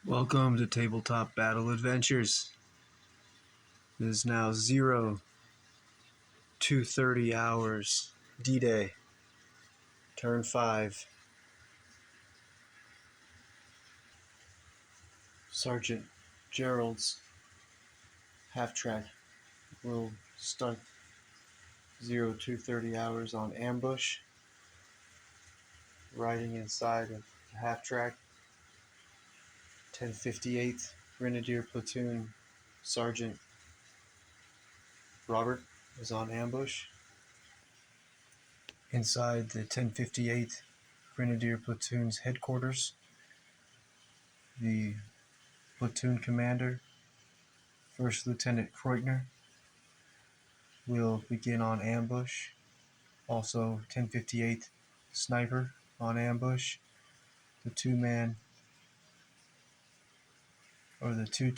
Welcome to Tabletop Battle Adventures. It is now 0230 hours. D-Day. Turn 5. Sergeant Gerald's half-track will start 0230 hours on ambush, riding inside of the half-track. 1058th Grenadier Platoon Sergeant Robert is on ambush. Inside the 1058th Grenadier Platoon's headquarters, the platoon commander, First Lieutenant Kreutner, will begin on ambush. Also, 1058th Sniper on ambush. The two-man, or the two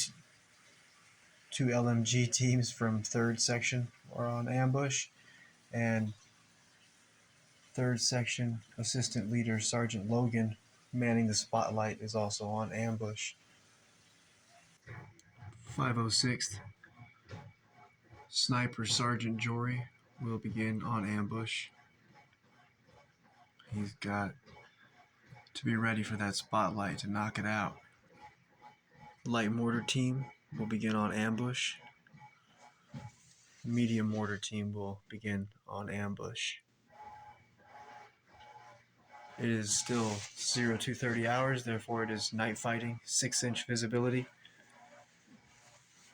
LMG teams from 3rd Section are on ambush, and 3rd Section Assistant Leader Sergeant Logan, manning the spotlight, is also on ambush. 506th Sniper Sergeant Jory will begin on ambush. He's got to be ready for that spotlight to knock it out. Light mortar team will begin on ambush. Medium mortar team will begin on ambush. It is still 0230 hours, therefore it is night fighting, 6-inch visibility.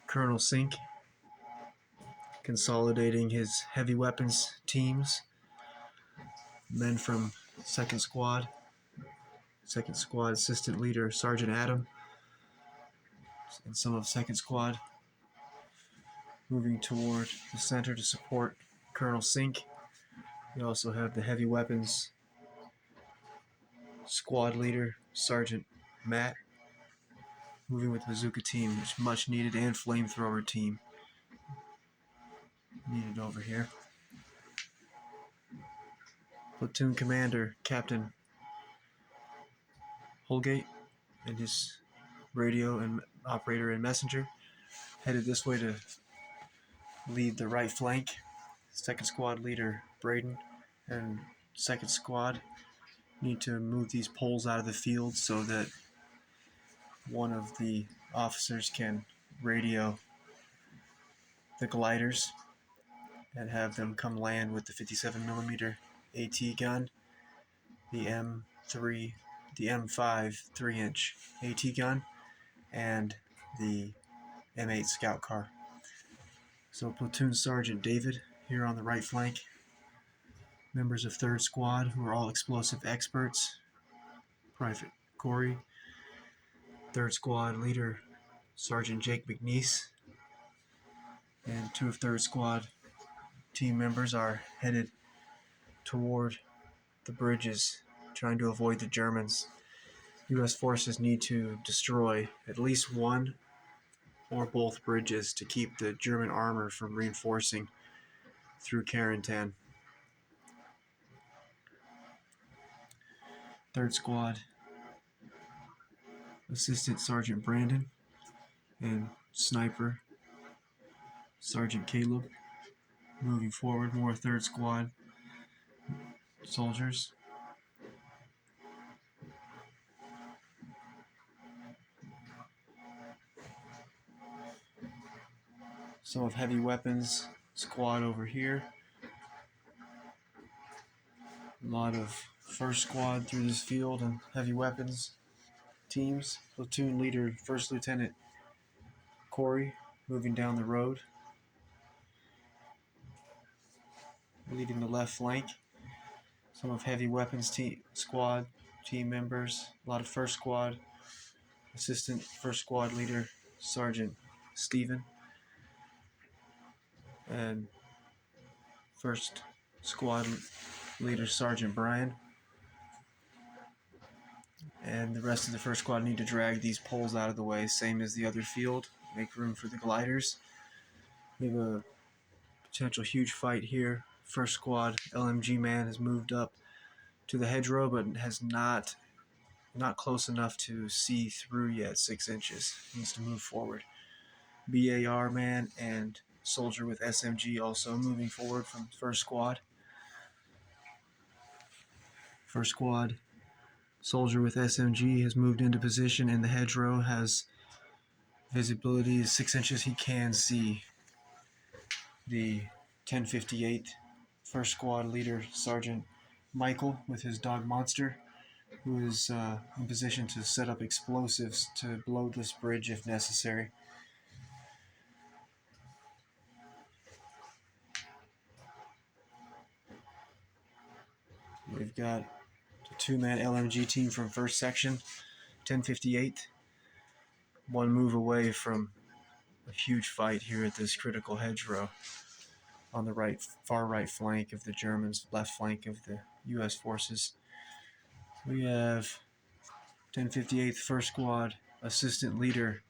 Colonel Sink consolidating his heavy weapons teams. Men from 2nd Squad, 2nd Squad Assistant Leader Sergeant Adam, and some of 2nd Squad moving toward the center to support Colonel Sink. We also have the heavy weapons Squad Leader Sergeant Matt moving with bazooka team, which much needed, and flamethrower team needed over here. Platoon Commander Captain Holgate and his radio and operator and messenger headed this way to lead the right flank. 2nd Squad Leader Braden and 2nd Squad need to move these poles out of the field so that one of the officers can radio the gliders and have them come land with the 57mm AT gun, the M5 3-inch AT gun, and the M8 scout car. So Platoon Sergeant David here on the right flank, members of 3rd Squad who are all explosive experts, Private Corey, 3rd Squad Leader Sergeant Jake McNeese, and 2 of 3rd Squad team members are headed toward the bridges, trying to avoid the Germans. U.S. forces need to destroy at least one or both bridges to keep the German armor from reinforcing through Carentan. 3rd Squad Assistant Sergeant Brandon and Sniper Sergeant Caleb moving forward. More 3rd Squad soldiers. Some of heavy weapons squad over here. A lot of 1st Squad through this field and heavy weapons teams. Platoon Leader 1st Lieutenant Corey moving down the road, leading the left flank. Some of heavy weapons squad team members. A lot of 1st Squad Assistant 1st Squad Leader Sergeant Stephen and 1st Squad Leader Sergeant Brian. And the rest of the 1st Squad need to drag these poles out of the way, same as the other field, make room for the gliders. We have a potential huge fight here. 1st Squad LMG man has moved up to the hedgerow but has not not close enough to see through yet, 6 inches. Needs to move forward. BAR man and soldier with SMG also moving forward from first squad. First squad soldier with SMG has moved into position in the hedgerow, has visibility is 6 inches. He can see the 1058 first squad leader, Sergeant Michael, with his dog Monster, who is in position to set up explosives to blow this bridge if necessary. We've got the 2-man LMG team from first section, 1058, one move away from a huge fight here at this critical hedgerow on the right, far right flank of the Germans, left flank of the U.S. forces. We have 1058th First Squad Assistant Leader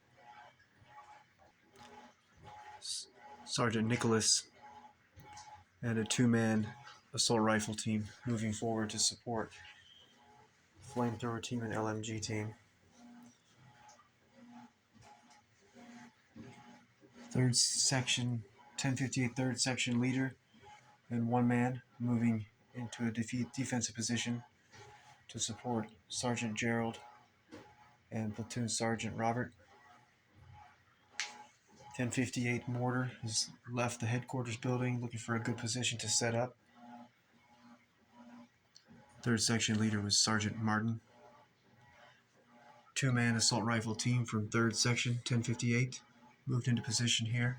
Sergeant Nicholas and a 2-man assault rifle team moving forward to support flamethrower team and LMG team. Third section, 1058 third section leader and 1 man moving into a defensive position to support Sergeant Gerald and Platoon Sergeant Robert. 1058 mortar has left the headquarters building looking for a good position to set up. Third section leader was Sergeant Martin. 2-man assault rifle team from 3rd section, 1058, moved into position here.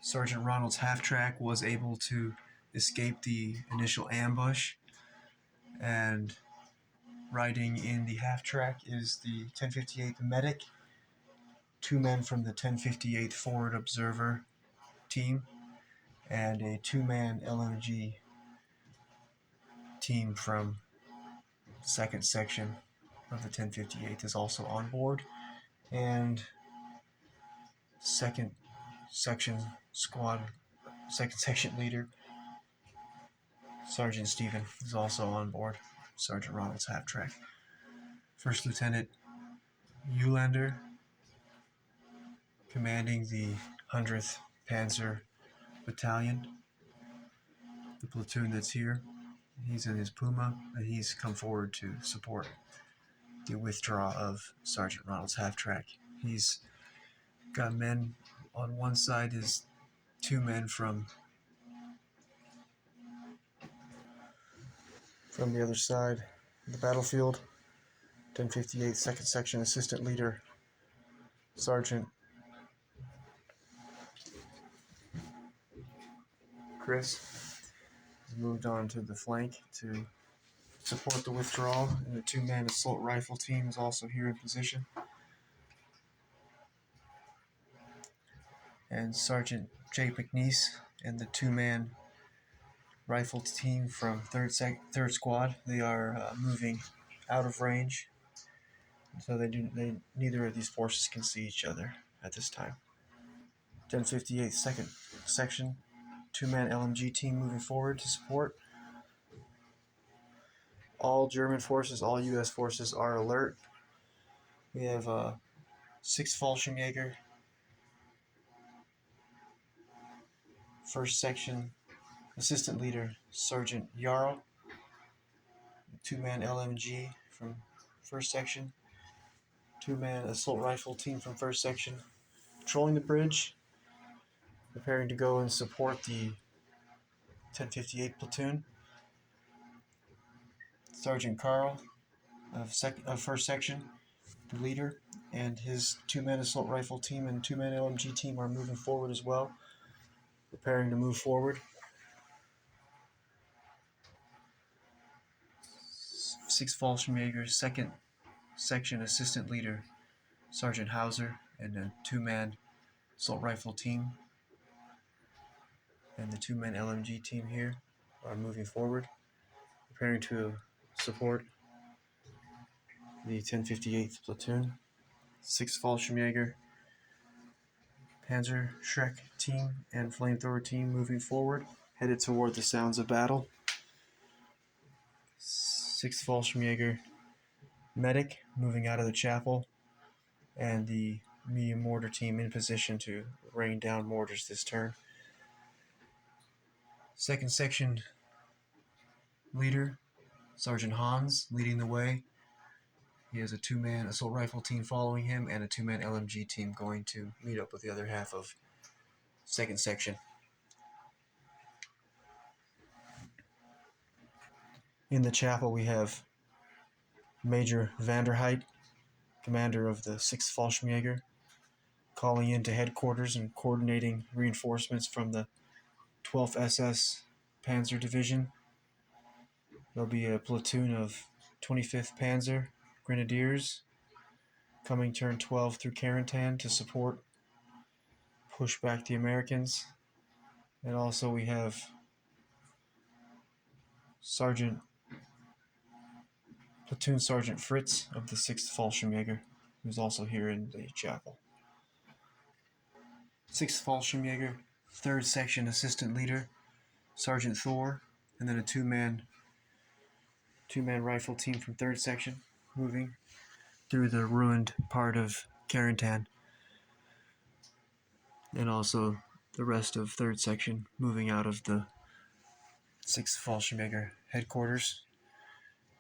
Sergeant Ronald's half-track was able to escape the initial ambush, and riding in the half-track is the 1058th medic, 2 men from the 1058th forward observer team, and a 2-man LMG team from 2nd section of the 1058th is also on board, and 2nd section leader Sergeant Stephen is also on board, Sergeant Ronald's half-track. First Lieutenant Eulander, commanding the 100th Panzer Battalion, the platoon that's here. He's in his Puma, and he's come forward to support the withdrawal of Sergeant Ronald's half-track. He's got men on one side, is 2 men from the other side of the battlefield. 1058 2nd Section Assistant Leader Sergeant Chris has moved on to the flank to support the withdrawal, and the 2-man assault rifle team is also here in position. And Sergeant Jay McNeese and the 2-man rifle team from 3rd Squad, they are moving out of range, so neither of these forces can see each other at this time. 1058 2nd Section, 2-man LMG team moving forward to support. All German forces, all U.S. forces are alert. We have 6th Fallschirmjäger, 1st Section Assistant Leader Sergeant Jarl, 2-man LMG from 1st Section, 2-man assault rifle team from 1st Section, patrolling the bridge, preparing to go and support the 1058 platoon. Sergeant Carl of 1st Section, the leader, and his 2-man assault rifle team and 2-man LMG team are moving forward as well, preparing to move forward. 6th Fallschirmjäger, 2nd Section Assistant Leader Sergeant Hauser and a 2-man assault rifle team and the 2-man LMG team here are moving forward, preparing to support the 1058th platoon. 6th Fallschirmjäger, Panzer Schreck team and flamethrower team moving forward, headed toward the sounds of battle. 6th 6th Fallschirmjäger medic moving out of the chapel, and the medium mortar team in position to rain down mortars this turn. 2nd section leader, Sergeant Hans, leading the way. He has a 2-man assault rifle team following him and a 2-man LMG team going to meet up with the other half of 2nd section. In the chapel we have Major Vanderheit, commander of the 6th Fallschirmjäger, calling into headquarters and coordinating reinforcements from the 12th SS Panzer Division. There'll be a platoon of 25th Panzer Grenadiers coming turn 12 through Carentan to support, push back the Americans. And also we have Platoon Sergeant Fritz of the 6th Fallschirmjäger, who's also here in the chapel. 6th Fallschirmjäger, 3rd Section Assistant Leader, Sergeant Thor, and then a 2-man rifle team from 3rd Section moving through the ruined part of Carentan. And also the rest of 3rd Section moving out of the 6th Fallschirmjäger headquarters.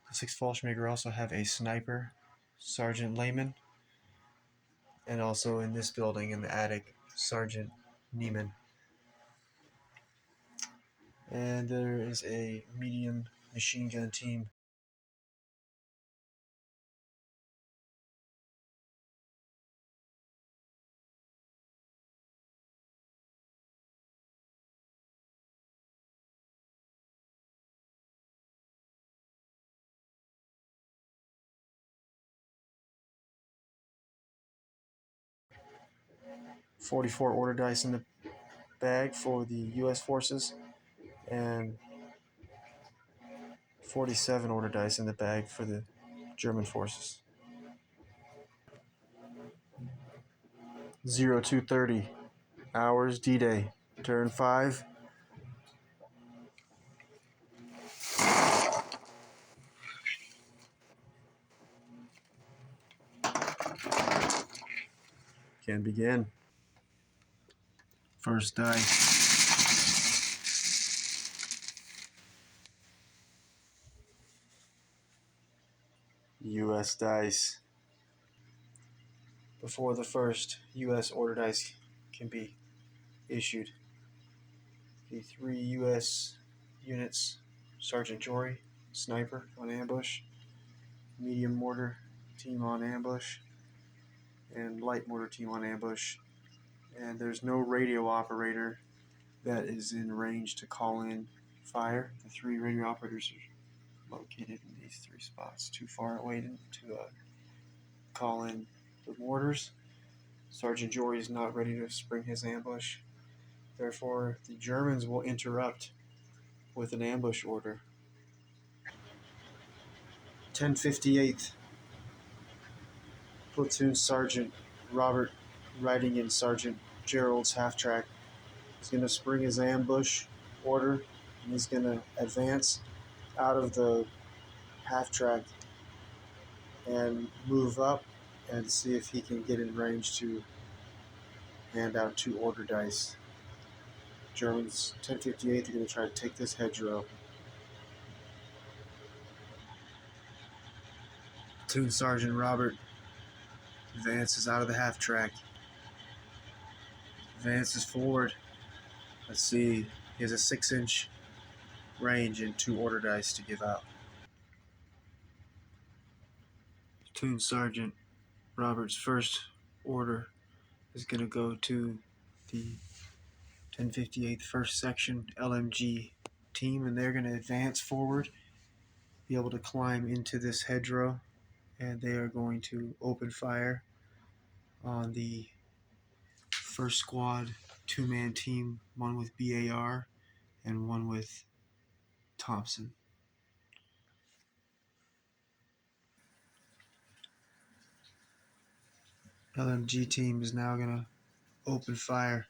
The 6th Fallschirmjäger also have a sniper, Sergeant Lehman, and also in this building in the attic, Sergeant Neiman. And there is a medium machine gun team. .44 order dice in the bag for the U.S. forces, and 47 order dice in the bag for the German forces. 0230 hours D-Day, turn 5. Can begin. First dice. U.S. dice. Before the first U.S. order dice can be issued, the 3 U.S. units, Sergeant Jory, sniper on ambush, medium mortar team on ambush, and light mortar team on ambush. And there's no radio operator that is in range to call in fire. The 3 radio operators are located in these 3 spots, too far away to call in the mortars. Sergeant Jory is not ready to spring his ambush. Therefore, the Germans will interrupt with an ambush order. 1058th Platoon Sergeant Robert, riding in Sergeant Gerald's half-track, is going to spring his ambush order, and he's going to advance out of the half-track and move up and see if he can get in range to hand out 2 order dice. Germans, 1058th, are going to try to take this hedgerow. Platoon Sergeant Robert advances out of the half-track. Advances forward. Let's see. He has a 6-inch range and 2 order dice to give out. Platoon Sergeant Robert's first order is going to go to the 1058th 1st Section LMG team, and they're going to advance forward, be able to climb into this hedgerow, and they are going to open fire on the 1st Squad 2-man team, one with BAR and one with Thompson. LMG team is now going to open fire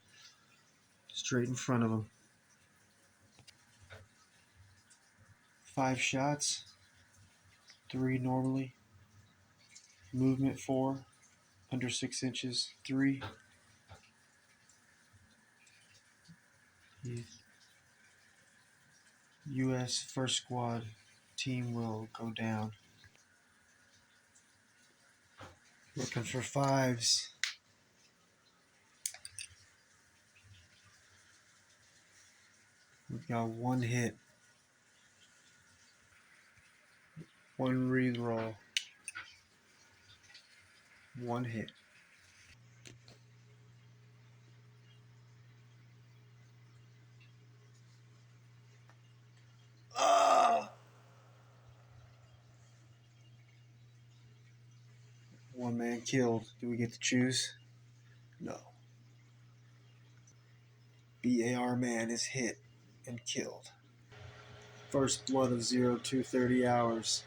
straight in front of them. 5 shots. 3 normally, movement 4, under 6 inches 3. The U.S. First Squad team will go down. Looking for 5s. We've got 1 hit, 1 reroll, 1 hit. Ah! 1 man killed. Do we get to choose? No. BAR man is hit and killed. First blood of 0230 hours.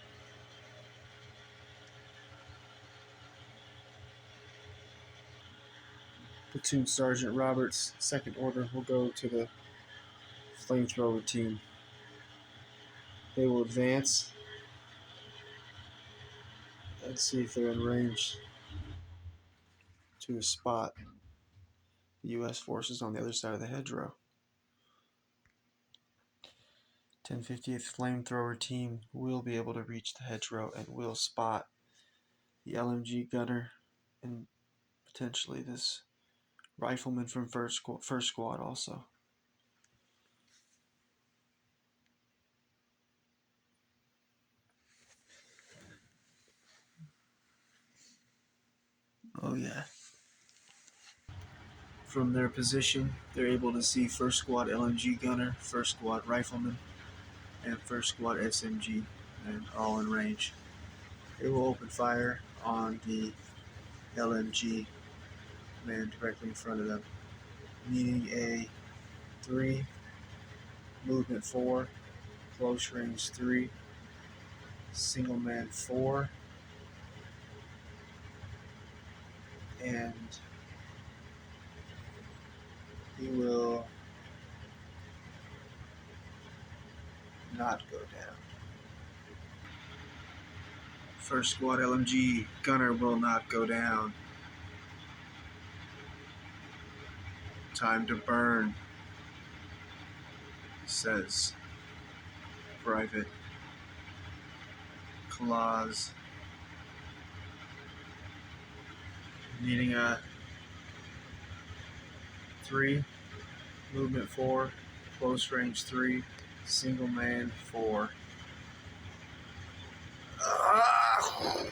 Platoon Sergeant Roberts' second order will go to the flamethrower team. They will advance and see if they're in range to spot the U.S. forces on the other side of the hedgerow. 1058th flamethrower team will be able to reach the hedgerow and will spot the LMG gunner and potentially this rifleman from first squad also. Oh yeah. From their position, they're able to see first squad LMG gunner, first squad rifleman, and first squad SMG, and all in range. They will open fire on the LMG man directly in front of them, needing a 3, movement 4, close range 3, single man 4, and he will not go down. First squad LMG gunner will not go down. Time to burn, says Private Claus. Needing a 3, movement 4, close range 3, single man 4. Ah!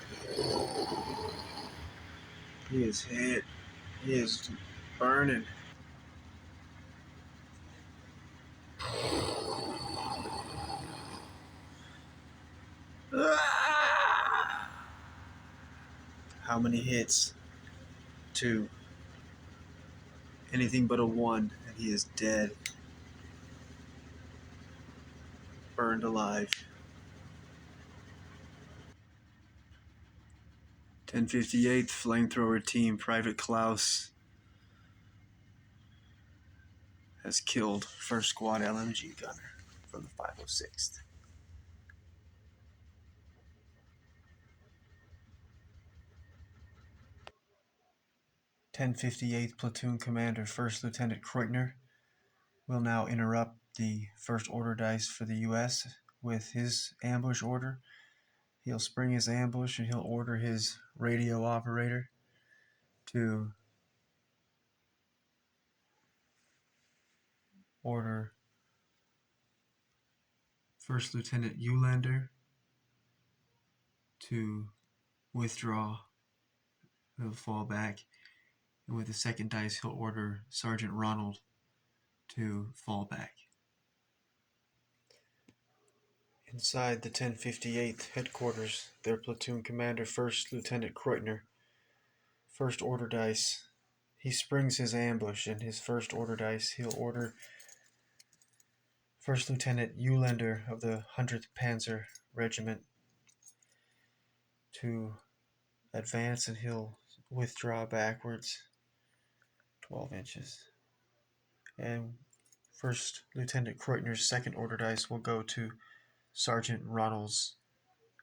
He is hit. He is burning. Ah! How many hits? 2. Anything but a 1, and he is dead. Burned alive. 1058th flamethrower team, Private Klaus, has killed first squad LMG gunner from the 506th. 1058th platoon commander, First Lieutenant Kreutner, will now interrupt the first order dice for the U.S. with his ambush order. He'll spring his ambush and he'll order his radio operator to order First Lieutenant Ulander to withdraw. He'll fall back. And with the second dice, he'll order Sergeant Ronald to fall back. Inside the 1058th headquarters, their platoon commander, First Lieutenant Kreutner, first order dice. He springs his ambush, and his first order dice, he'll order First Lieutenant Ulander of the 100th Panzer Regiment to advance, and he'll withdraw backwards 12 inches. And First Lieutenant Kreutner's second order dice will go to Sergeant Ronald's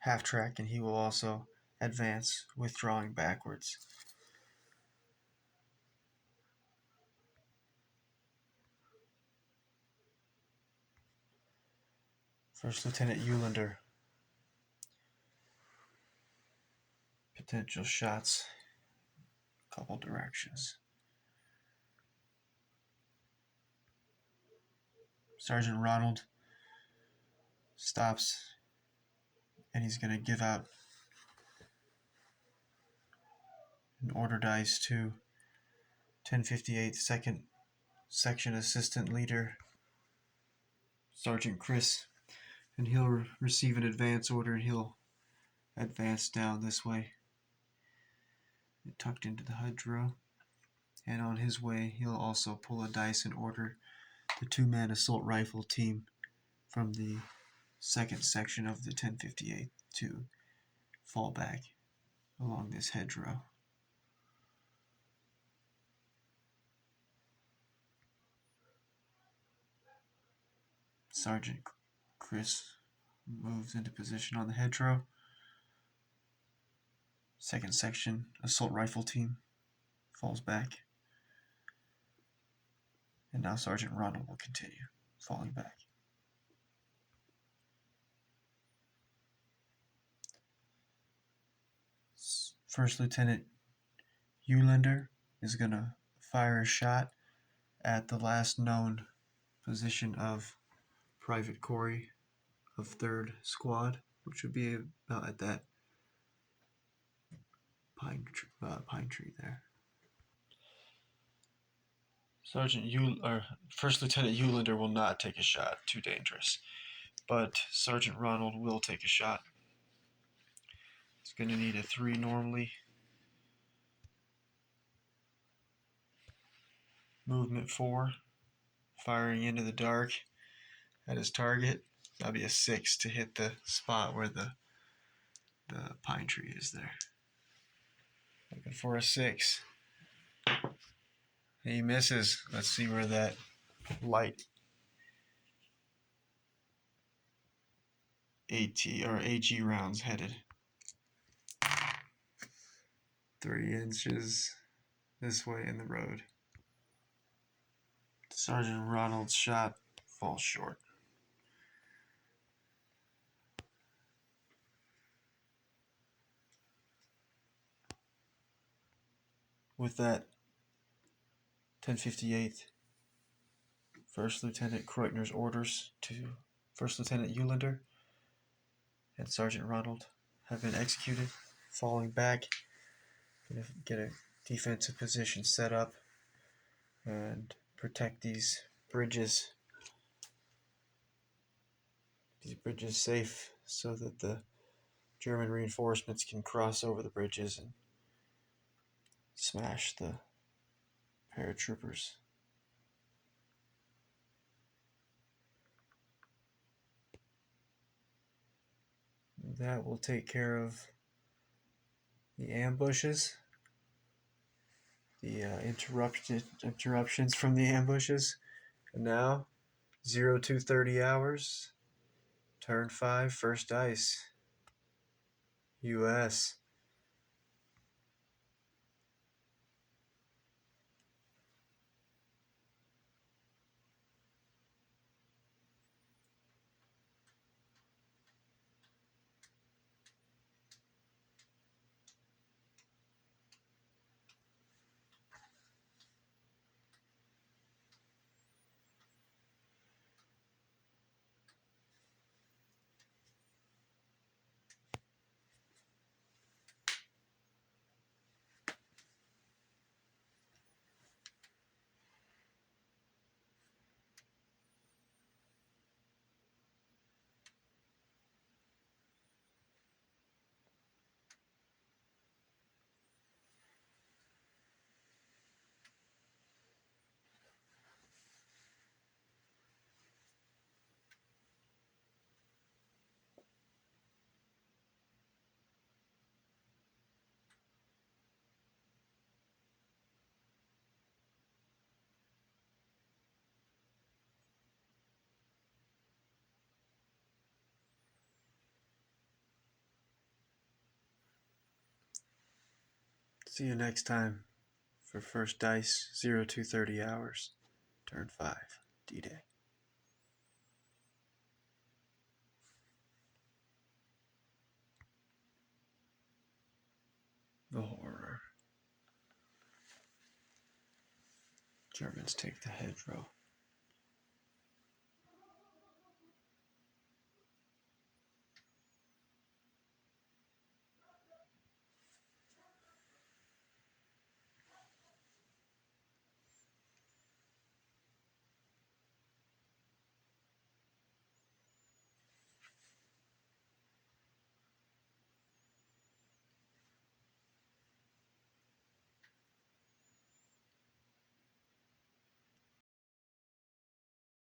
half track, and he will also advance, withdrawing backwards. First Lieutenant Eulander. Potential shots, couple directions. Sergeant Ronald stops, and he's going to give out an order dice to 1058 2nd Section Assistant Leader Sergeant Chris, and he'll receive an advance order, and he'll advance down this way, tucked into the hedgerow. And on his way, he'll also pull a dice and order the 2-man assault rifle team from the 2nd section of the 1058 to fall back along this hedgerow. Sergeant Chris moves into position on the hedgerow. 2nd section assault rifle team falls back. And now Sergeant Ronald will continue, falling back. First Lieutenant Eulander is going to fire a shot at the last known position of Private Corey of 3rd Squad, which would be about at that pine tree there. First Lieutenant Eulander will not take a shot, too dangerous. But Sergeant Ronald will take a shot. He's going to need a 3 normally. Movement 4, firing into the dark at his target. That'll be a 6 to hit the spot where the pine tree is there. Looking for a 6. He misses. Let's see where that light AG round's headed. 3 inches this way in the road. Sergeant Ronald's shot falls short. With that, 1058 First Lieutenant Kreutner's orders to First Lieutenant Eulander and Sergeant Ronald have been executed. Falling back, gonna get a defensive position set up and protect these bridges safe so that the German reinforcements can cross over the bridges and smash the paratroopers. That will take care of the ambushes, the interruptions from the ambushes. And now, 0230 hours, turn 5, first dice, U.S. See you next time for first dice 0230 hours. Turn 5 D-Day. The horror. Germans take the hedgerow.